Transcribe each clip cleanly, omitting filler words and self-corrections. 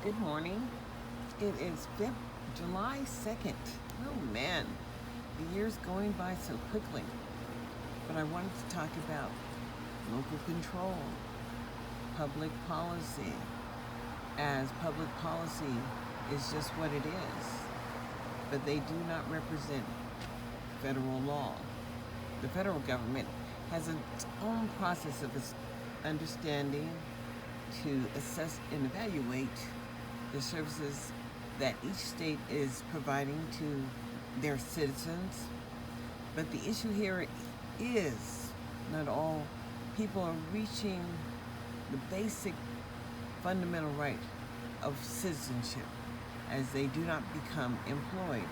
Good morning. It is July 2nd. Oh man, the year's going by so quickly. But I wanted to talk about local control, public policy, as public policy is just what it is. But they do not represent federal law. The federal government has its own process of understanding to assess and evaluate the services that each state is providing to their citizens. But the issue here is not all people are reaching the basic fundamental right of citizenship as they do not become employed.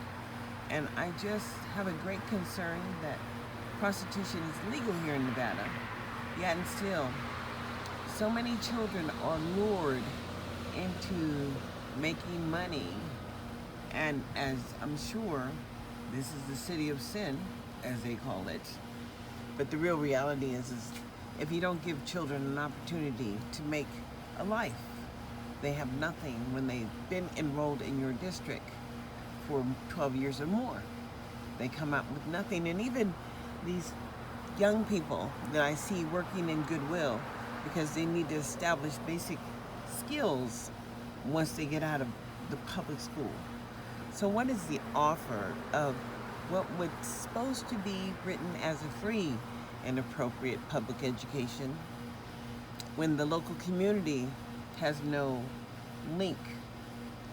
And I just have a great concern that prostitution is legal here in Nevada, yet and still so many children are lured into making money, and as I'm sure this is the city of sin, as they call it, but the real reality is if you don't give children an opportunity to make a life, they have nothing when they've been enrolled in your district for 12 years or more. They come out with nothing. And even these young people that I see working in Goodwill, because they need to establish basic skills once they get out of the public school. So what is the offer of what was supposed to be written as a free and appropriate public education when the local community has no link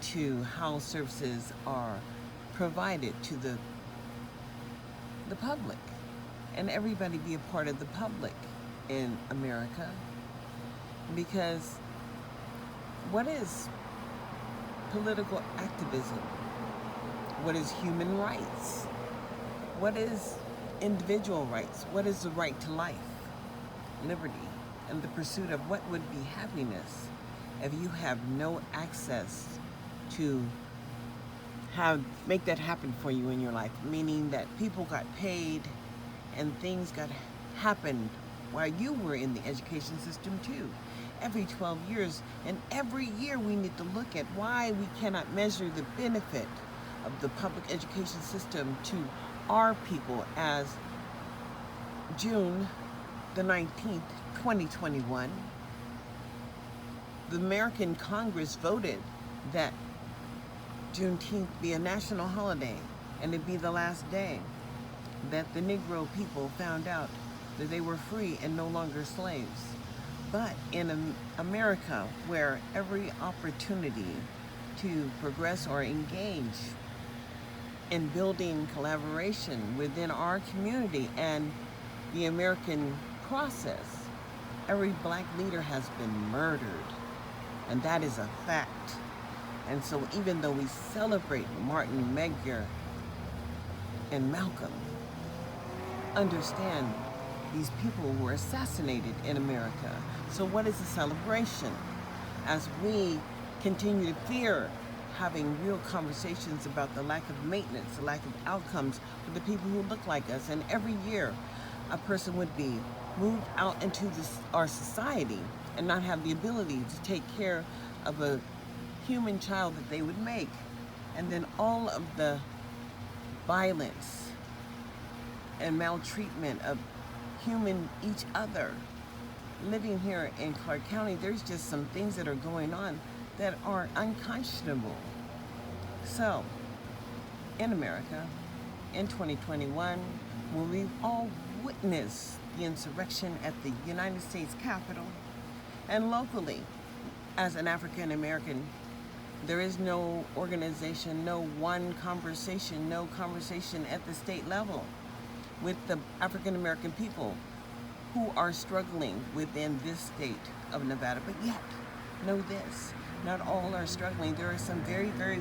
to how services are provided to the public, and everybody be a part of the public in America? Because what is political activism? What is human rights? What is individual rights? What is the right to life, liberty, and the pursuit of what would be happiness if you have no access to make that happen for you in your life? Meaning that people got paid and things got happened while you were in the education system too. Every 12 years, and every year we need to look at why we cannot measure the benefit of the public education system to our people as June the 19th, 2021, the American Congress voted that Juneteenth be a national holiday and it be the last day that the Negro people found out that they were free and no longer slaves. But in America, where every opportunity to progress or engage in building collaboration within our community and the American process, every black leader has been murdered, and that is a fact. And so even though we celebrate Martin, Medgar, and Malcolm, understand these people were assassinated in America. So what is the celebration? As we continue to fear having real conversations about the lack of maintenance, the lack of outcomes for the people who look like us. And every year, a person would be moved out into our society and not have the ability to take care of a human child that they would make. And then all of the violence and maltreatment of each other. Living here in Clark County, there's just some things that are going on that are unconscionable. So, in America, in 2021, when we all witness the insurrection at the United States Capitol, and locally, as an African American, there is no organization, no one conversation, no conversation at the state level with the African American people who are struggling within this state of Nevada. But yet, know this, not all are struggling. There are some very, very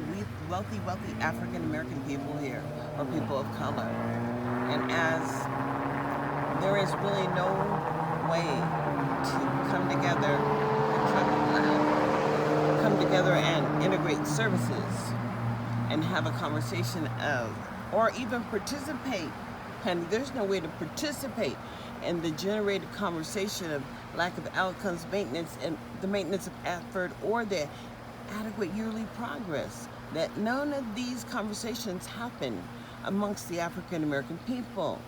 wealthy African American people here, or people of color. And as there is really no way to come together and integrate services and have a conversation of, or even participate. And there's no way to participate in the generated conversation of lack of outcomes maintenance and the maintenance of effort, or the adequate yearly progress, that none of these conversations happen amongst the African American people.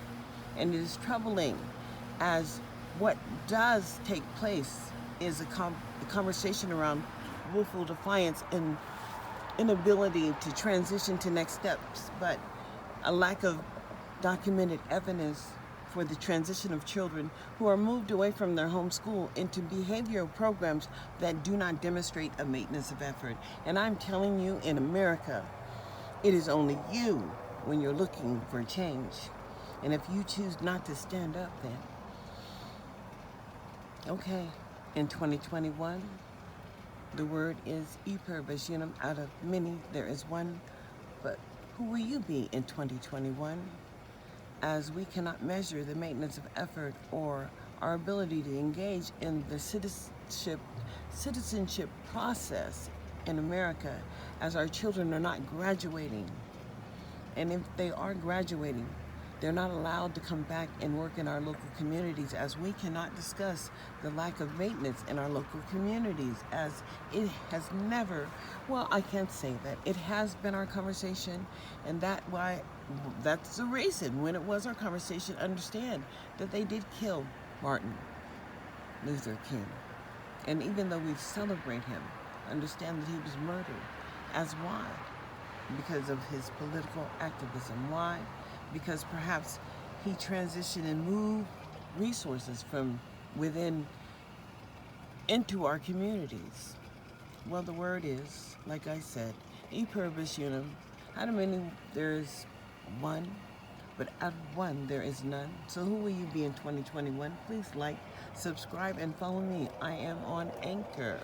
And it is troubling, as what does take place is a conversation around willful defiance and inability to transition to next steps, but a lack of documented evidence for the transition of children who are moved away from their home school into behavioral programs that do not demonstrate a maintenance of effort. And I'm telling you, in America, it is only you when you're looking for change. And if you choose not to stand up, then okay. In 2021, the word is E pluribus unum. Out of many, there is one. But who will you be in 2021? As we cannot measure the maintenance of effort or our ability to engage in the citizenship process in America, as our children are not graduating. And if they are graduating, they're not allowed to come back and work in our local communities, as we cannot discuss the lack of maintenance in our local communities, as it has never, well, I can't say that. It has been our conversation, and that's the reason when it was our conversation, understand that they did kill Martin Luther King. And even though we celebrate him, understand that he was murdered. As why? Because of his political activism. Why? Because perhaps he transitioned and moved resources from within into our communities. Well, the word is, like I said, E pluribus unum. Out of many, there is one, but out of one, there is none. So who will you be in 2021? Please like, subscribe, and follow me. I am on Anchor.